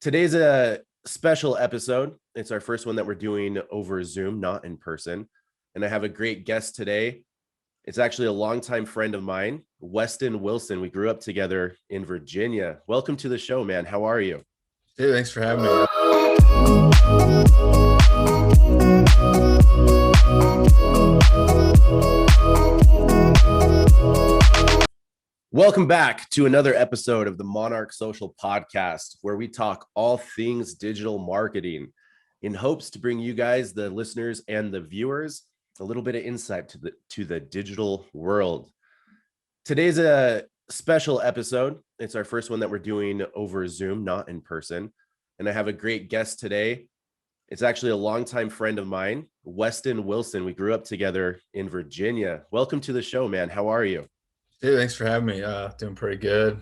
Today's a special episode. It's our first one that we're doing over Zoom, not in person. And I have a great guest today. It's actually a longtime friend of mine, Westin Wilson. We grew up together in Virginia. Welcome to the show, man. How are you? Hey, thanks for having me. Welcome back to another episode of the Monarch Social Podcast, where we talk all things digital marketing in hopes to bring you guys, the listeners and the viewers, a little bit of insight to the digital world. Today's a special episode. It's our first one that we're doing over Zoom, not in person. And I have a great guest today. It's actually a longtime friend of mine, Westin Wilson. We grew up together in Virginia. Welcome to the show, man. How are you? Hey, thanks for having me. Doing pretty good.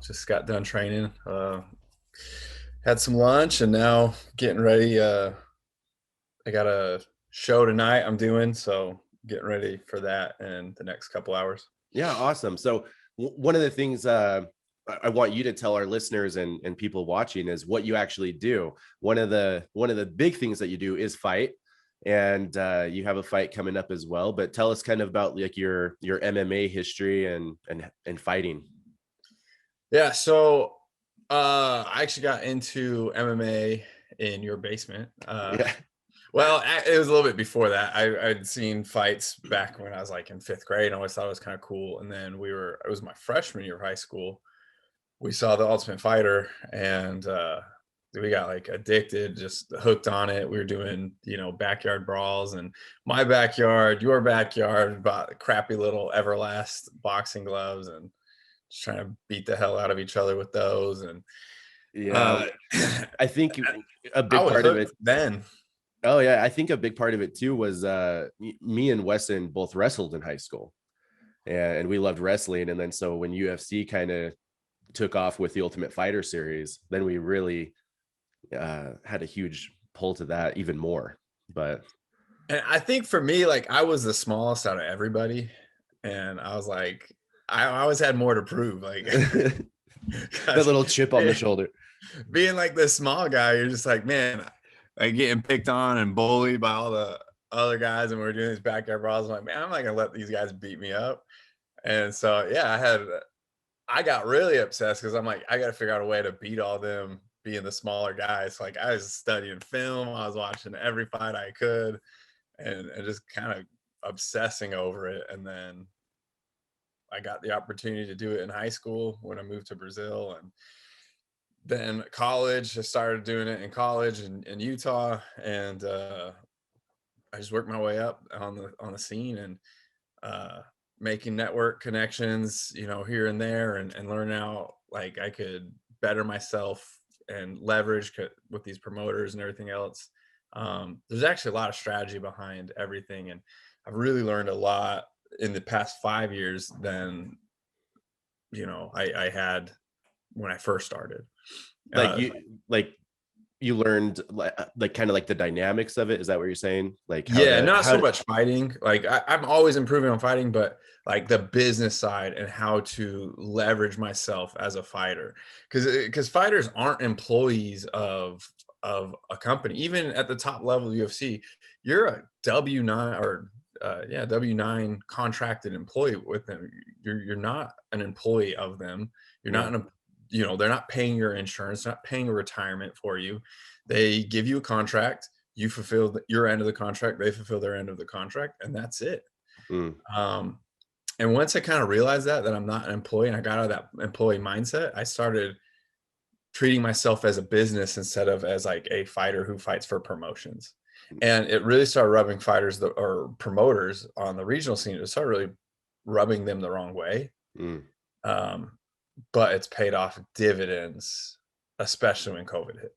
Just got done training. Had some lunch and now getting ready. I got a show tonight I'm doing, so getting ready for that in the next couple hours. Yeah, awesome. So one of the things I want you to tell our listeners and people watching is what you actually do. One of the big things that you do is fight, and you have a fight coming up as well. But tell us kind of about like your MMA history and fighting. Yeah, so I actually got into MMA in your basement. Yeah. Well, it was a little bit before that. I'd seen fights back when I was like in 5th grade. I always thought it was kind of cool. And then it was my freshman year of high school. We saw The Ultimate Fighter and we got like addicted, just hooked on it. We were doing, backyard brawls, and my backyard, your backyard, bought crappy little Everlast boxing gloves and just trying to beat the hell out of each other with those. And Yeah, I think a big I was part of it then. Oh yeah, I think a big part of it too was me and Weston both wrestled in high school, and we loved wrestling. And then so when UFC kind of took off with the Ultimate Fighter series, then we really had a huge pull to that even more. But And I think for me, like I was the smallest out of everybody, and I was like, I always had more to prove. Like that little chip on the shoulder. Being like this small guy, you're just like, man, like getting picked on and bullied by all the other guys, and we were doing these backyard brawls. I'm like, man, I'm not gonna let these guys beat me up. And so yeah, I got really obsessed because I'm like, I gotta figure out a way to beat all them being the smaller guys. Like I was studying film, I was watching every fight I could, and just kind of obsessing over it. And then I got the opportunity to do it in high school when I moved to Brazil, and then college, I started doing it in college in Utah, and I just worked my way up on the scene and making network connections, here and there, and learn out like I could better myself and leverage with these promoters and everything else. There's actually a lot of strategy behind everything, and I've really learned a lot in the past 5 years than I had when I first started. You learned like kind of like the dynamics of it. Is that what you're saying? Like not so much fighting. Like I'm always improving on fighting, but like the business side and how to leverage myself as a fighter, because fighters aren't employees of a company. Even at the top level of UFC, you're a W-9 or W-9 contracted employee with them. You're not an employee of them. You're not they're not paying your insurance, not paying a retirement for you. They give you a contract, you fulfill your end of the contract, they fulfill their end of the contract, and that's it. And once I kind of realized that I'm not an employee and I got out of that employee mindset, I started treating myself as a business instead of as like a fighter who fights for promotions. And it really started rubbing fighters or promoters on the regional scene. It started really rubbing them the wrong way. But it's paid off dividends, especially when COVID hit.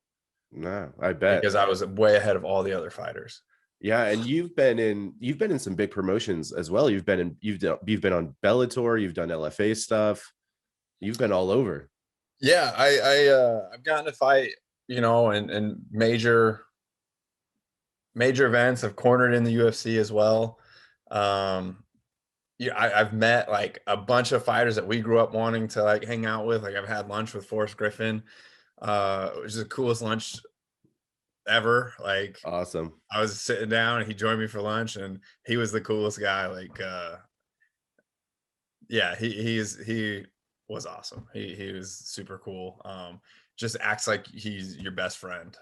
No, I bet, because I was way ahead of all the other fighters. Yeah, and you've been in some big promotions as well. You've been on Bellator, you've done LFA stuff, you've been all over. Yeah, I've gotten to fight, in major events. I've cornered in the UFC as well. I've met like a bunch of fighters that we grew up wanting to like hang out with. Like I've had lunch with Forrest Griffin. which is the coolest lunch ever. Like, Awesome. I was sitting down and he joined me for lunch, and he was the coolest guy. Like, yeah, he was awesome. He was super cool. Just acts like he's your best friend.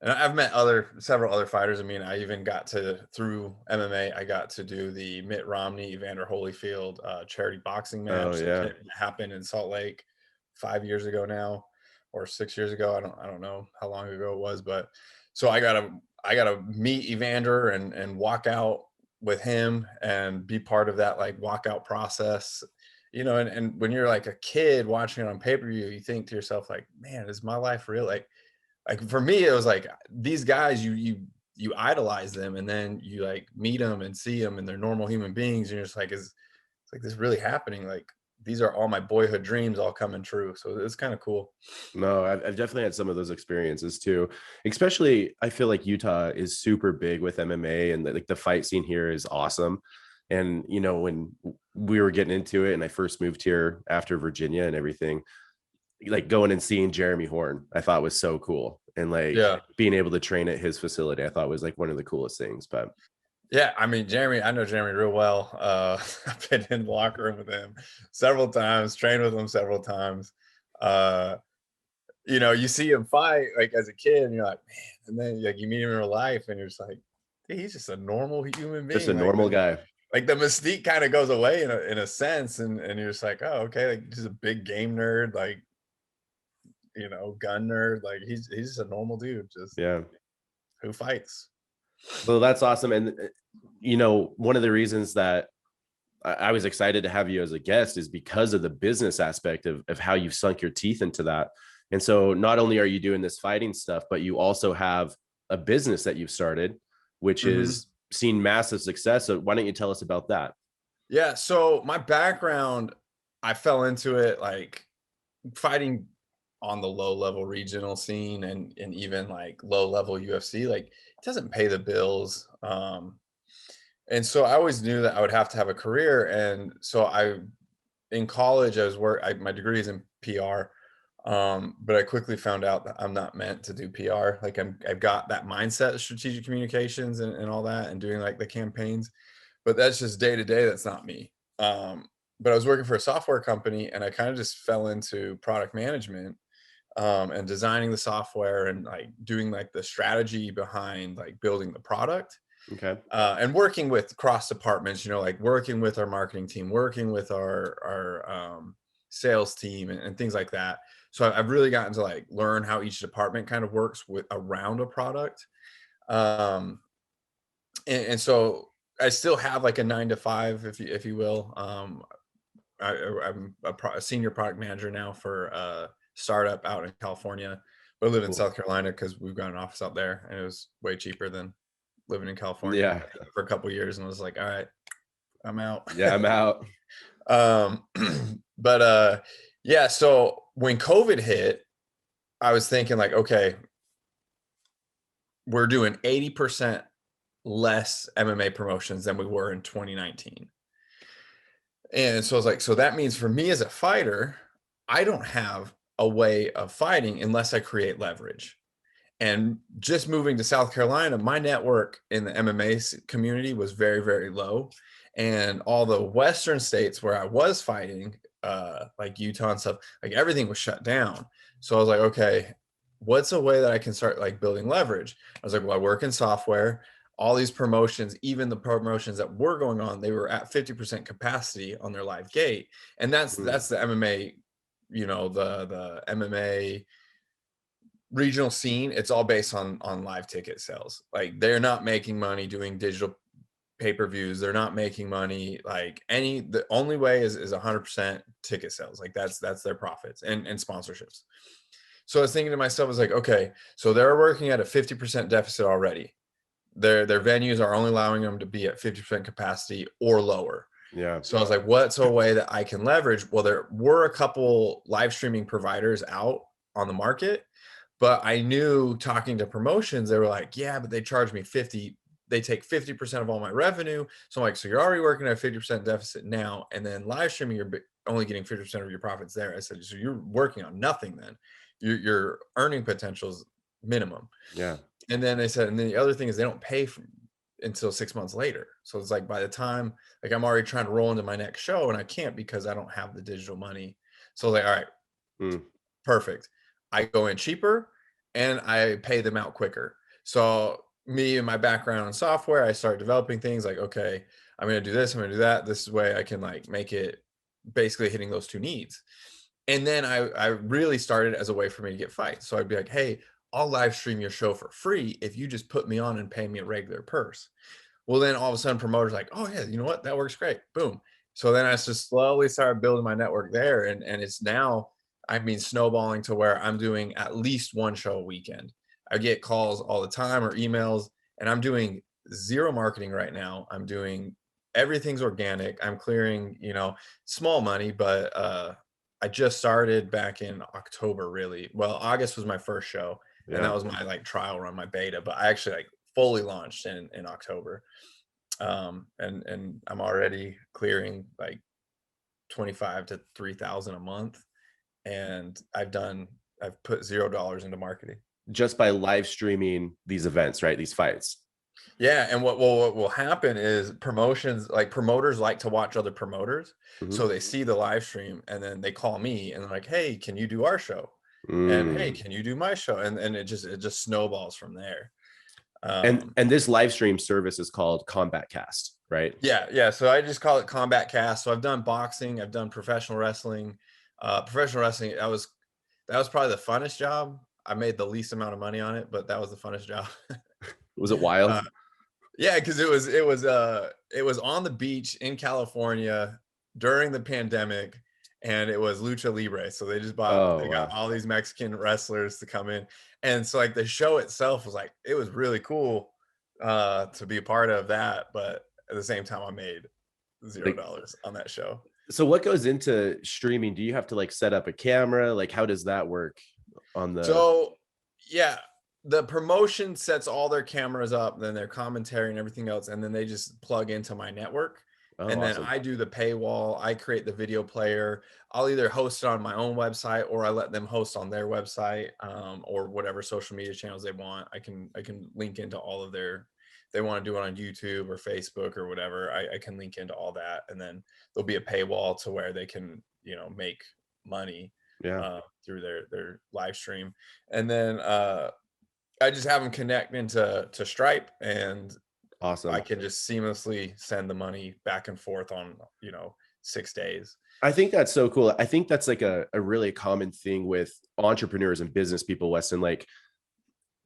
And I've met several other fighters. I mean, I even got to, through MMA, I got to do the Mitt Romney, Evander Holyfield charity boxing Oh match yeah. that happened in Salt Lake 5 years ago now, or 6 years ago. I don't know how long ago it was, but so I gotta meet Evander and walk out with him and be part of that like walkout process. And when you're like a kid watching it on pay-per-view, you think to yourself, like, man, is my life real? Like for me, it was like these guys, you idolize them, and then you like meet them and see them, and they're normal human beings. And you're just like, it's like this really happening? Like, these are all my boyhood dreams all coming true. So it's kind of cool. No, I've definitely had some of those experiences too. Especially, I feel like Utah is super big with MMA, and like the fight scene here is awesome. And when we were getting into it, and I first moved here after Virginia and everything, like going and seeing Jeremy Horn, I thought was so cool. And like Yeah. being able to train at his facility, I thought was like one of the coolest things. But Yeah, I mean, I know Jeremy real well. I've been in the locker room with him several times, trained with him several times. Uh, you see him fight like as a kid, and you're like, man, and then like you meet him in real life, and you're just like, "Dude, he's just a normal human just a being." normal guy. Like the mystique kind of goes away in a sense, and you're just like, oh, okay, like just a big game nerd, like, gun nerd. Like he's just a normal dude, just Yeah. who fights. Well, that's awesome. And one of the reasons that I was excited to have you as a guest is because of the business aspect of how you've sunk your teeth into that. And so not only are you doing this fighting stuff, but you also have a business that you've started, which Mhm. is seen massive success. So why don't you tell us about that? Yeah, so my background, I fell into it like fighting on the low level regional scene, and even like low level UFC. Like, it doesn't pay the bills. And so I always knew that I would have to have a career. And so in college, my degree is in PR. But I quickly found out that I'm not meant to do PR. Like, I've got that mindset of strategic communications and all that, and doing like the campaigns, but that's just day to day. That's not me. But I was working for a software company, and I kind of just fell into product management, and designing the software, and like doing like the strategy behind like building the product, Okay. and working with cross departments. Like working with our marketing team, working with our sales team, and things like that. So I've really gotten to like learn how each department kind of works with around a product. Um, and so I still have like a 9 to 5, if you will. I'm a senior product manager now for a startup out in California, but I live in Cool. South Carolina because we've got an office out there, and it was way cheaper than living in California Yeah. for a couple of years. And I was like, all right, I'm out. Yeah. I'm out. um, but yeah, so when COVID hit, I was thinking like, okay, we're doing 80% less MMA promotions than we were in 2019. And so I was like, so that means for me as a fighter, I don't have a way of fighting unless I create leverage. And just moving to South Carolina, my network in the MMA community was very, very low. And all the Western states where I was fighting, like Utah and stuff, like everything was shut down. So I was like, okay, what's a way that I can start like building leverage? I was like, well, I work in software. All these promotions, even the promotions that were going on, they were at 50% capacity on their live gate. And that's the MMA, the MMA regional scene. It's all based on live ticket sales. Like, they're not making money doing digital pay-per-views. They're not making money like the only way is 100% ticket sales. Like, that's their profits and sponsorships. So I was thinking to myself, I was like, okay, so they're working at a 50% deficit already. Their venues are only allowing them to be at 50% capacity or lower. Yeah. So I was like, what's a way that I can leverage? Well, there were a couple live streaming providers out on the market, but I knew, talking to promotions, they were like, yeah, but they charge me 50. They take 50% of all my revenue. So I'm like, so you're already working at a 50% deficit now, and then live streaming, you're only getting 50% of your profits there. I said, so you're working on nothing then, your earning potential is minimum. Yeah. And then they said, and then the other thing is they don't pay until 6 months later. So it's like by the time, like I'm already trying to roll into my next show and I can't because I don't have the digital money. So like, all right, perfect. I go in cheaper and I pay them out quicker. So me and my background in software, I start developing things like, okay, I'm going to do this, I'm going to do that. This way I can like make it basically hitting those two needs. And then I really started as a way for me to get fights. So I'd be like, hey, I'll live stream your show for free if you just put me on and pay me a regular purse. Well, then all of a sudden promoters like, oh yeah, you know what? That works great. Boom. So then I just slowly started building my network there. And it's now, I mean, snowballing to where I'm doing at least one show a weekend. I get calls all the time or emails, and I'm doing zero marketing right now. I'm doing everything's organic. I'm clearing, small money, but I just started back in October, really. Well, August was my first show, and that was my like trial run, my beta, but I actually like fully launched in October. And I'm already clearing like 25 to 3,000 a month. And I've put $0 into marketing. Just by live streaming these events, right? These fights. Yeah. And what will happen is promoters like to watch other promoters. So they see the live stream and then they call me and they're like, hey, can you do our show? And hey, can you do my show? And it just snowballs from there. And this live stream service is called Combat Cast, right? Yeah. So I just call it Combat Cast. So I've done boxing, I've done professional wrestling. Professional wrestling, that was probably the funnest job. I made the least amount of money on it, but that was the funnest job. Was it wild? Yeah, because it was on the beach in California during the pandemic, and it was lucha libre. So they just got all these Mexican wrestlers to come in, and so like the show itself was like, it was really cool to be a part of that, but at the same time I made $0 on that show. So what goes into streaming? Do you have to like set up a camera? Like how does that work on the So yeah, the promotion sets all their cameras up, then their commentary and everything else, and then they just plug into my network. And then I do the paywall, I create the video player. I'll either host it on my own website or I let them host on their website, or whatever social media channels they want. I can link into all of they want to do it on YouTube or Facebook or whatever. I can link into all that, and then there'll be a paywall to where they can, make money through their live stream. And then I just have them connect into Stripe, and I can just seamlessly send the money back and forth on 6 days. I think that's so cool. I think that's like a really common thing with entrepreneurs and business people, Westin. Like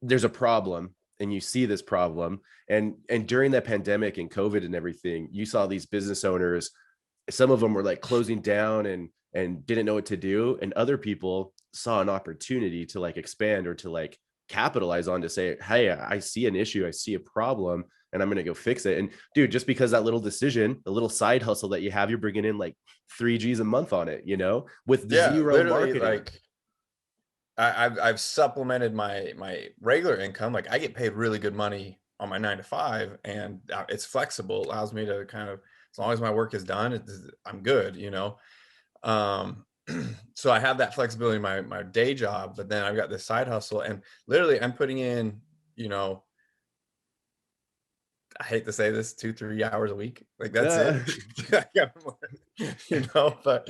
there's a problem and you see this problem, and during that pandemic and COVID and everything, you saw these business owners, some of them were like closing down and didn't know what to do, and other people saw an opportunity to like expand or to like capitalize on, to say, hey, I see an issue, I see a problem, and I'm going to go fix it. And dude, just because that little decision, the little side hustle that you have, you're bringing in like 3 G's a month on it, with zero marketing. Like I've supplemented my regular income. Like I get paid really good money on my 9 to 5, and it's flexible. It allows me to kind of, as long as my work is done, I'm good, So I have that flexibility in my day job, but then I've got this side hustle, and literally I'm putting in, I hate to say this, 2-3 hours a week. Like that's it. But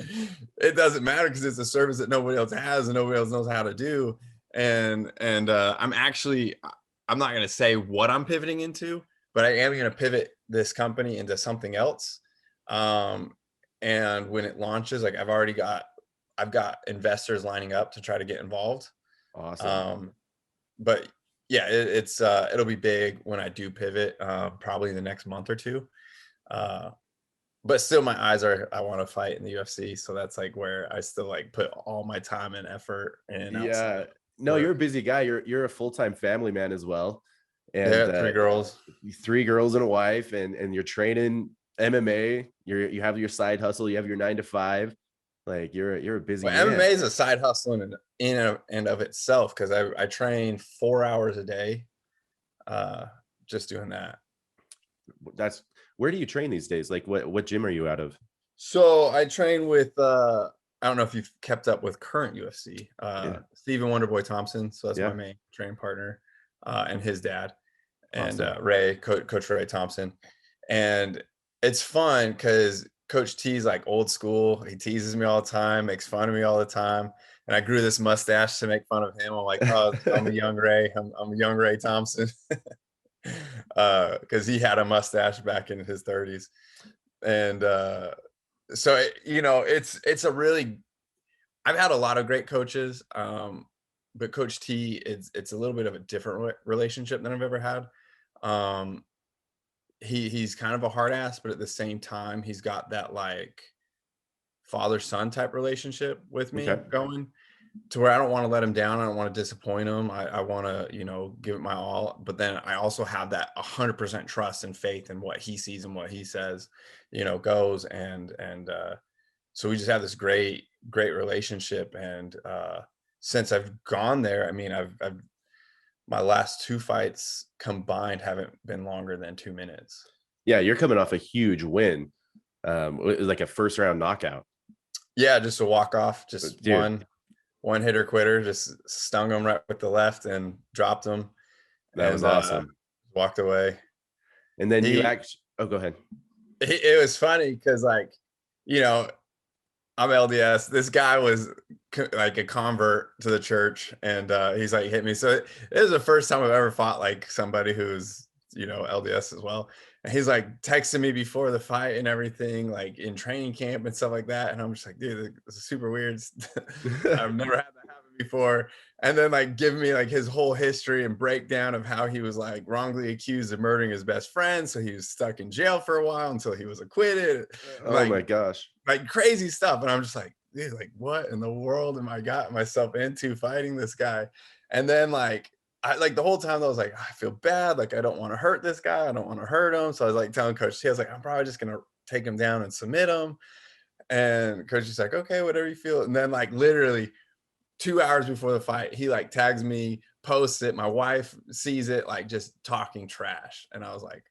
it doesn't matter because it's a service that nobody else has and nobody else knows how to do. And I'm not going to say what I'm pivoting into, but I am going to pivot this company into something else. And when it launches, like I've got investors lining up to try to get involved. Awesome. But yeah, it'll be big when I do pivot, probably in the next month or two. But still my eyes are, I want to fight in the UFC. So that's like where I still like put all my time and effort in. Yeah. No, you're a busy guy. You're a full-time family man as well. And yeah, 3 girls and a wife, and you're training MMA. You have your side hustle, you have your 9 to 5. Like you're a busy man. MMA is a side hustle in and of itself, because I train 4 hours a day, just doing that. Where do you train these days? Like what gym are you out of? So I train with I don't know if you've kept up with current UFC. Yeah. Stephen Wonderboy Thompson, so that's my Yeah. main training partner, and his dad, and Awesome. Ray, Coach Ray Thompson. And it's fun because Coach T's like old school. He teases me all the time, makes fun of me all the time. And I grew this mustache to make fun of him. I'm like, oh, I'm a young Ray. I'm a young Ray Thompson. Because he had a mustache back in his 30s. And so it's a really, I've had a lot of great coaches, but Coach T, it's a little bit of a different relationship than I've ever had. Um, he's kind of a hard ass, but at the same time, he's got that like father son type relationship with me Okay. going, to where I don't want to let him down. I don't want to disappoint him. I want to, give it my all. But then I also have that 100% trust and faith in what he sees and what he says, goes. And so we just have this great relationship. And since I've gone there, I mean, I've my last 2 fights combined haven't been longer than 2 minutes. Yeah, you're coming off a huge win. It was like a first round knockout. Yeah, just a walk off, just Dude, one hitter quitter, just stung him right with the left and dropped him. that was And awesome. walked away. And then you He, actually, oh, go ahead. it was funny because I'm LDS. This guy was like a convert to the church, and he's like hit me. So it is the first time I've ever fought like somebody who's LDS as well. And he's like texting me before the fight and everything, like in training camp and stuff like that. And I'm just like, dude, this is super weird. I've never had that happen before. And then like giving me like his whole history and breakdown of how he was like wrongly accused of murdering his best friend. So he was stuck in jail for a while until he was acquitted. Oh my gosh. Like crazy stuff. And I'm just like, dude, like what in the world am I got myself into fighting this guy? And then I like the whole time I was like, I feel bad. Like, I don't want to hurt this guy. I don't want to hurt him. So I was like telling Coach T, I was like, I'm probably just going to take him down and submit him. And Coach is like, okay, whatever you feel. And then like literally 2 hours before the fight, he like tags me, posts it. My wife sees it, like just talking trash. And I was like,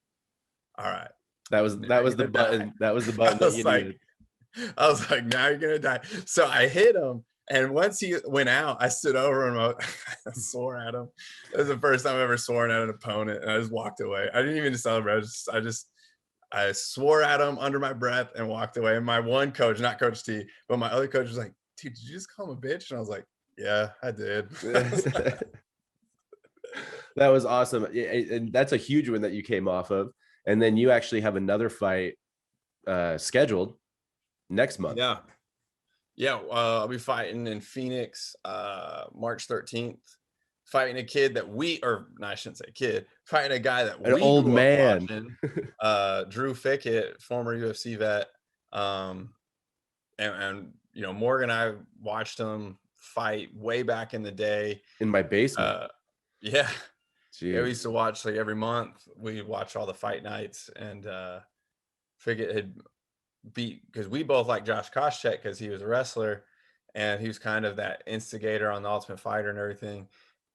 all right. That was the button. That was the button that you needed. I was like, now you're going to die. So I hit him. And once he went out, I stood over him. I swore at him. It was the first time I've ever sworn at an opponent, and I just walked away. I didn't even celebrate. I swore at him under my breath and walked away. And my one coach, not Coach T, but my other coach was like, dude, did you just call him a bitch? And I was like, yeah, I did. That was awesome. And that's a huge win that you came off of. And then you actually have another fight scheduled next month. Yeah, I'll be fighting in Phoenix, March 13th. Fighting a kid that I shouldn't say kid. Fighting a guy that an old man, watching, Drew Fickett, former UFC vet, and Morgan and I watched him fight way back in the day in my basement. Yeah, we used to watch like every month. We watch all the fight nights, and Fickett had beat, because we both like Josh Koscheck because he was a wrestler and he was kind of that instigator on the Ultimate Fighter and everything.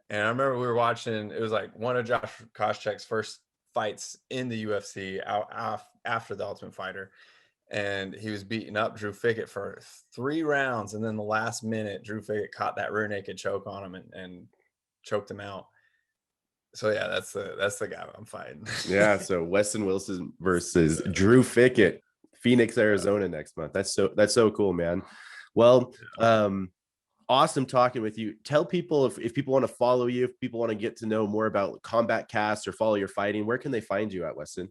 And I remember we were watching, it was like one of Josh Koscheck's first fights in the UFC after the Ultimate Fighter, and he was beating up Drew Fickett for 3 rounds, and then the last minute Drew Fickett caught that rear naked choke on him and choked him out. So yeah, that's the guy I'm fighting. Yeah, so Westin Wilson versus Drew Fickett, Phoenix, Arizona next month. That's so cool, man. Well, awesome talking with you. Tell people if people want to follow you, if people want to get to know more about Combat Cast or follow your fighting, where can they find you at, Westin?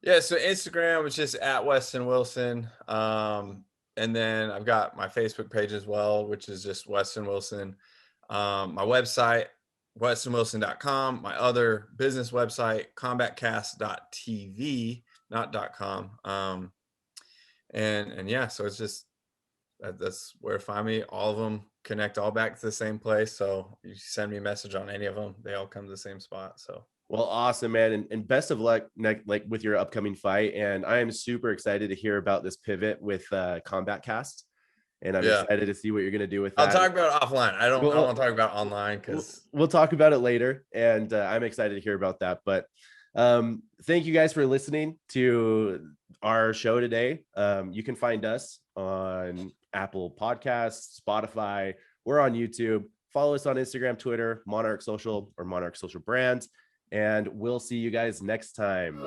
Yeah, so Instagram is just at Westin Wilson. And then I've got my Facebook page as well, which is just Westin Wilson. My website, westinwilson.com. My other business website, combatcast.tv, not .com. And yeah, so it's just that's where to find me. All of them connect all back to the same place. So you send me a message on any of them, they all come to the same spot. So well, awesome, man, and best of luck like with your upcoming fight. And I am super excited to hear about this pivot with Combat Cast, and I'm excited to see what you're going to do with that. I'll talk about it offline. I don't want to talk about online because we'll talk about it later, and I'm excited to hear about that. But Thank you guys for listening to our show today. You can find us on Apple Podcasts, Spotify. We're on YouTube. Follow us on Instagram, Twitter, Monarch Social or Monarch Social Brands. And we'll see you guys next time.